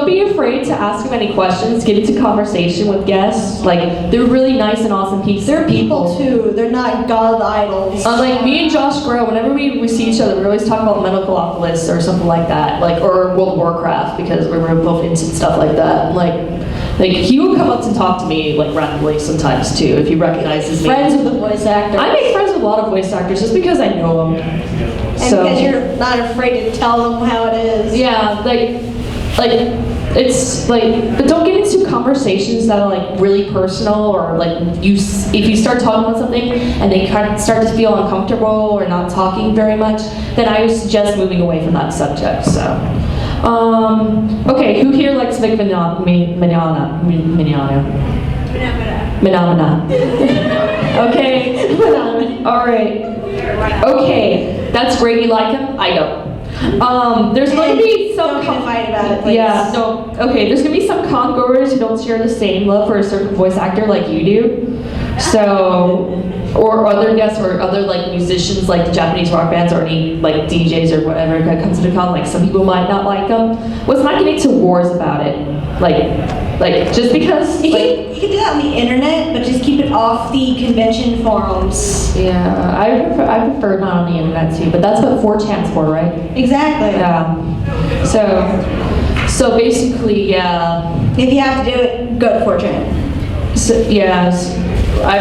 Don't be afraid to ask them any questions, get into conversation with guests. Like, they're really nice and awesome people. They're people too. They're not god idols. Like me and Josh Grow, whenever we see each other, we always talk about Metalopolis or something like that, like, or World of Warcraft, because we were both into stuff like that. Like he will come up to talk to me like randomly sometimes too, if he recognizes me. Friends with the voice actors. I make friends with a lot of voice actors just because I know them. And because you're not afraid to tell them how it is. Yeah, it's like, but don't get into conversations that are like really personal, or like if you start talking about something and they kind of start to feel uncomfortable or not talking very much, then I would suggest moving away from that subject. So, okay, who here likes Vic Mignogna? Okay, all right. Okay, that's great. You like him? I don't. There's going to be some fight about it, please. Yeah, no. Okay, there's going to be some con-goers who don't share the same love for a certain voice actor like you do. So, or other guests or other like musicians, like the Japanese rock bands, or any like DJs or whatever that comes to the con. Like some people might not like them. Let's not get into wars about it. Like just because you can do that on the internet, but just keep it off the convention forums. Yeah, I prefer not on the internet too, but that's what 4chan's for, right? Exactly. Yeah. So basically, yeah. If you have to do it, go to 4chan. So yes, I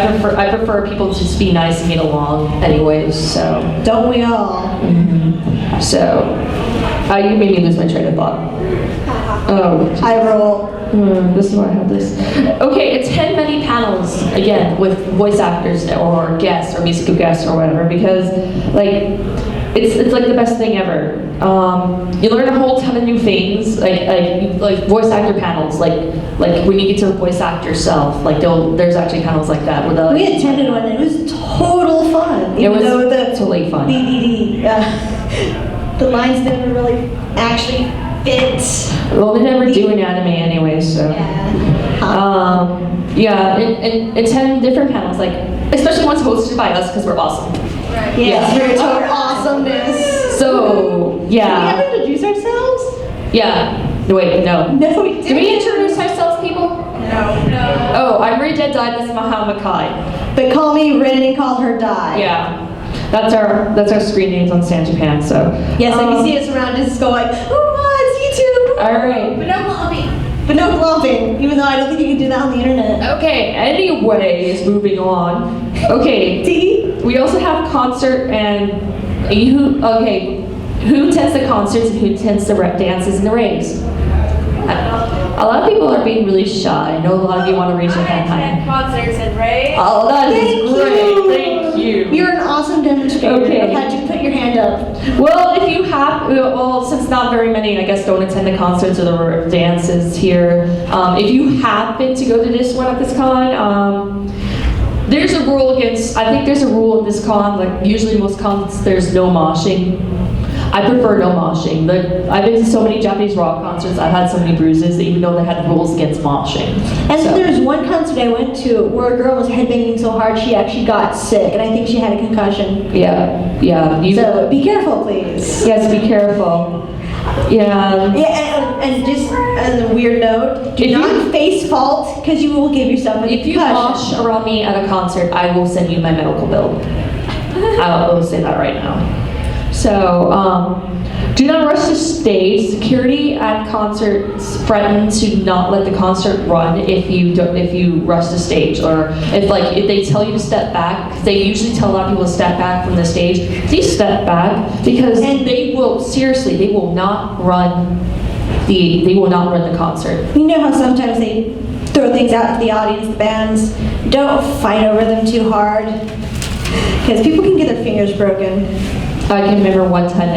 prefer people to just be nice and get along, anyways. So don't we all? Mm-hmm. So you made me lose my train of thought. Oh, I roll. This is why I have this. Okay, attend many panels, again, with voice actors or guests or musical guests or whatever, because like it's like the best thing ever. You learn a whole ton of new things, like voice actor panels, like when you get to the voice actor self, like there's actually panels like that. Where we attended one, and it was total fun. It was totally fun. The lines never really actually fit. Well, they never do in anime anyway, so. Yeah. And attend different panels, like, especially ones hosted by us, because we're awesome. Right. Yes, we're total awesomeness. So, yeah. Do we ever introduce ourselves? Yeah. Wait, no. No, we didn't. Do we introduce ourselves, people? No. Oh, I'm Ray Dead Dai, this is Mahal Makai. But call me Rin and call her Dai. Yeah. That's our screen names on Stan Japan, so. Yes, if you see us around, just go like, oh, it's YouTube. All right. But no glomping. But no glomping, even though I don't think you can do that on the internet. Okay, anyways, moving on. Okay, we also have concert and who attends the concerts and who attends the dances and the raves? A lot of people are being really shy. I know a lot of you want to raise your hand high. Concerts and raves. Oh, that is great. Thank you. You're an awesome demonstrator. Okay. I've had you put your hand up. Well, if you have, since not very many, I guess, don't attend the concerts or the dances here, if you happen to go to this one at this con, there's a rule against, I think there's a rule in this con, like usually most cons, there's no moshing. I prefer no moshing. I've been to so many Japanese rock concerts, I've had so many bruises, even though they had rules against moshing. And so there's one concert I went to where a girl was headbanging so hard she actually got sick, and I think she had a concussion. Yeah. So be careful, please. Yes, be careful. Yeah. Yeah, and just as a weird note, do not face fault, because you will give yourself a concussion. If you mosh around me at a concert, I will send you my medical bill. I will say that right now. So, do not rush the stage. Security at concerts threaten to not let the concert run if you rush the stage, or if they tell you to step back. They usually tell a lot of people to step back from the stage. Please step back, because they will not run the concert. You know how sometimes they throw things out to the audience, the bands. Don't fight over them too hard, because people can get their fingers broken. I can remember one time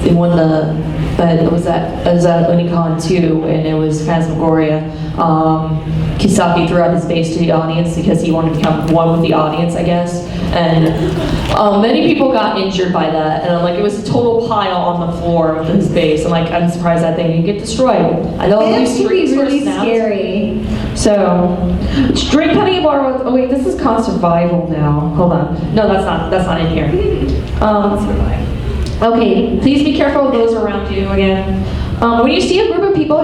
they won it was at Unicon too, and it was Phantasmagoria. Kisaki threw out his bass to the audience because he wanted to become one with the audience, I guess. And many people got injured by that, and it was a total pile on the floor with his bass. And I'm surprised that thing didn't get destroyed. I know these streets were really snapped. scary. So, drink plenty of water. Oh wait, this is Con Survival now. Hold on. No, that's not in here. Okay, please be careful of those around you again. When you see a group of people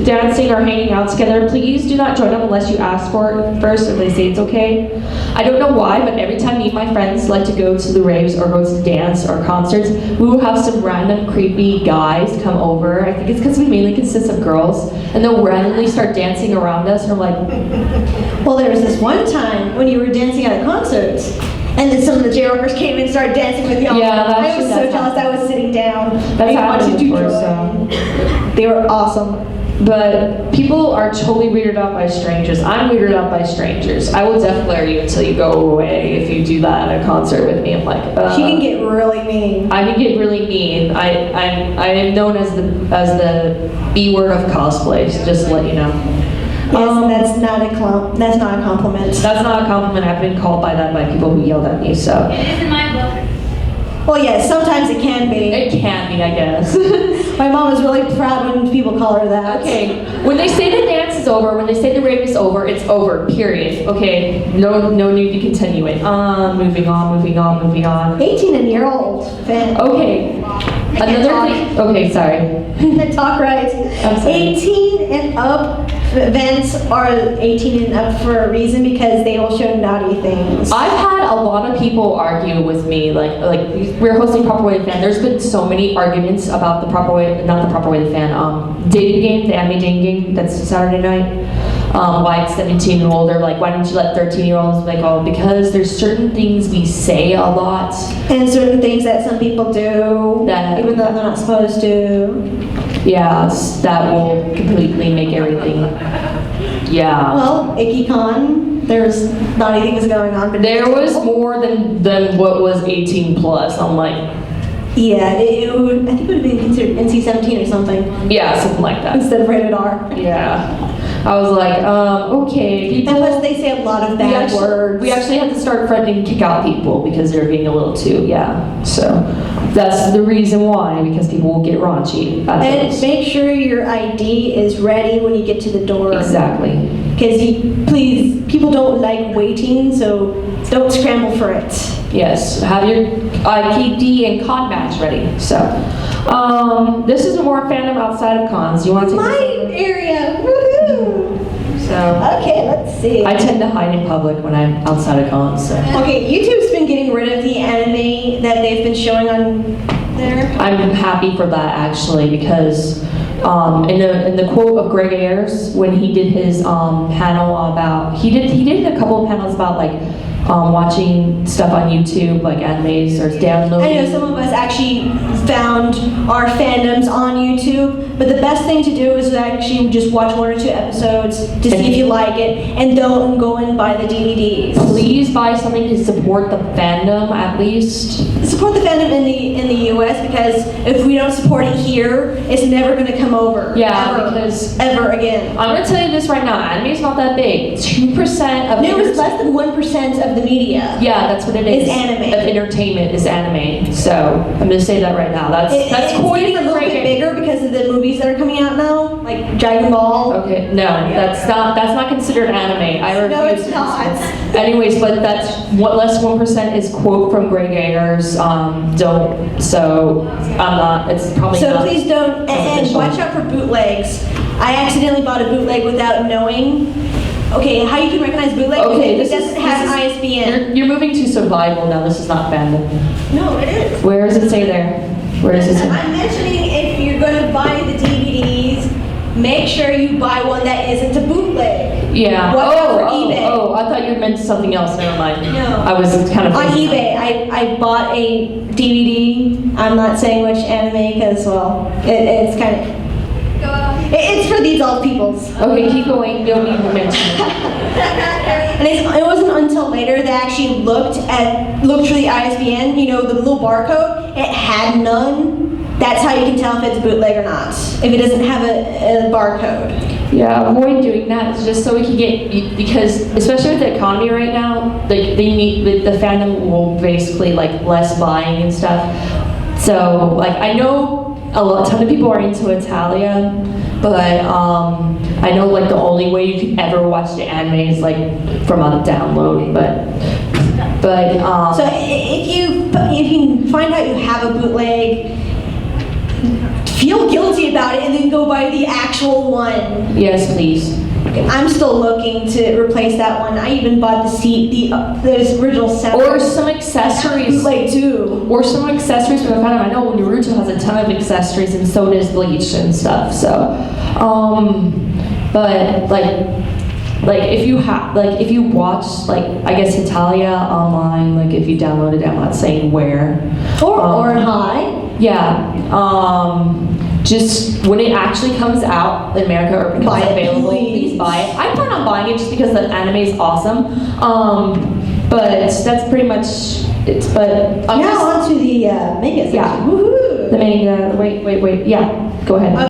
dancing or hanging out together, please do not join them unless you ask for it first or they say it's okay. I don't know why, but every time me and my friends like to go to the raves or go to dance or concerts, we will have some random creepy guys come over. I think it's because we mainly consist of girls, and they'll randomly start dancing around us, and we're like, Well, there was this one time when you were dancing at a concert, and then some of the J-Rockers came and started dancing with y'all. Yeah, I was so that's jealous. I was sitting down. That's I happened wanted to before, join. They were awesome. but people are totally weirded out by strangers. I'm weirded out by strangers. I will death glare you until you go away if you do that at a concert with me. I'm like, She can get really mean. I can get really mean. I am known as the B word of cosplay. So just to let you know. Yes, that's not a compliment. That's not a compliment. I've been called by that by people who yelled at me. So It is in my book. Well, yes, sometimes it can be. it can be, I guess. My mom is really proud when people call her that. Okay, when they say the dance is over, when they say the rave is over, it's over, period. Okay, no need to continue it. Moving on, moving on, moving on. 18-year-old fan. Okay, another thing, okay, sorry. Talk right. I'm sorry. 18 and up events are 18 and up for a reason because they will show naughty things. I've had a lot of people argue with me, like we're hosting Proper Way to Fan. There's been so many arguments about the Proper Way, not the Proper Way to Fan, dating game, the anime dating game that's Saturday night. Why it's 17 and older, like why don't you let 13-year-olds, like, oh, because there's certain things we say a lot. And certain things that some people do, That- even though they're not supposed to. Yeah, that will completely make everything, yeah. Well, IkiCon, there's naughty things going on. But There was more than what was 18 plus. I'm like, Yeah, it would, I think it would have been considered NC-17 or something yeah, something like that. instead of rated R. Yeah. I was like, okay, people. And plus they say a lot of bad words. We actually had to start threatening to kick out people because they're being a little too, yeah. So that's the reason why, because people will get raunchy at And those. make sure your ID is ready when you get to the door. Exactly. Because please, people don't like waiting, so don't scramble for it. Yes, have your ID and con badge ready. So, this is more fandom outside of cons. You want to take My this over? area, woohoo! So, Okay, let's see. I tend to hide in public when I'm outside of cons. So. Okay, YouTube's been getting rid of the anime that they've been showing on there. I'm happy for that actually because in the quote of Greg Ayers when he did his panel about he did a couple of panels about like watching stuff on YouTube like animes or downloading. I know some of us actually found our fandoms on YouTube, but the best thing to do is to actually just watch 1 or 2 episodes to see if you like it, and don't go and buy the DVDs. Please buy something to support the fandom at least. Support the fandom in the U.S. because if we don't support it here, it's never going to come over. Yeah, ever, because- ever again. I'm gonna tell you this right now. Anime's not that big. 2% of There was less than 1% of the media. Yeah, that's what it is. It's anime. Of entertainment is anime. So I'm gonna say that right now. That's It's cool. getting a little bit bigger because of the movies that are coming out now, like Dragon Ball. Okay, no, that's not considered anime. I refuse. No, it's to not. consider- Anyways, but that's what less 1% is quote from Greg Ayers. Don't. So I'm not. It's probably So not. please don't, and official. watch out for bootlegs. I accidentally bought a bootleg without knowing. Okay, how you can recognize bootleg? Okay, because this it is doesn't have ISBN. You're moving to survival now. This is not fandom. No, it is. Where does it say there? Where does it say? I'm mentioning if you're going to buy the DVDs, make sure you buy one that isn't a bootleg. Yeah. Watch out for eBay. Oh, I thought you meant something else. Never mind. No. I was kind of On thinking- eBay, I bought a DVD. I'm not saying which anime because, well, it's kind of, it's for the adult peoples. Okay, keep going. Don't need to mention it. And it wasn't until later that I actually looked for the ISBN, you know, the little barcode. It had none. That's how you can tell if it's bootleg or not. If it doesn't have a barcode. Yeah, avoid doing that. It's just so we can get, because especially with the economy right now, they need the fandom will basically like less buying and stuff. So like I know a ton of people are into Italia, but I know like the only way you can ever watch the anime is like from a download, but So if you find out you have a bootleg, feel guilty about it and then go buy the actual one. Yes, please. I'm still looking to replace that one. I even bought the original set. Or some accessories. Bootleg too. Or some accessories from the Phantom. I know Naruto has a ton of accessories, and so does Bleach and stuff. So, but like if you if you watch I guess Italia online, if you download it, I'm not saying where. Or High. Yeah. Just when it actually comes out in America or becomes Buy it, available, please. please buy it. I plan on buying it just because the anime is awesome. But that's pretty much it. But Now on to the manga section. Yeah. Woohoo! the manga. Wait. Yeah. Go ahead.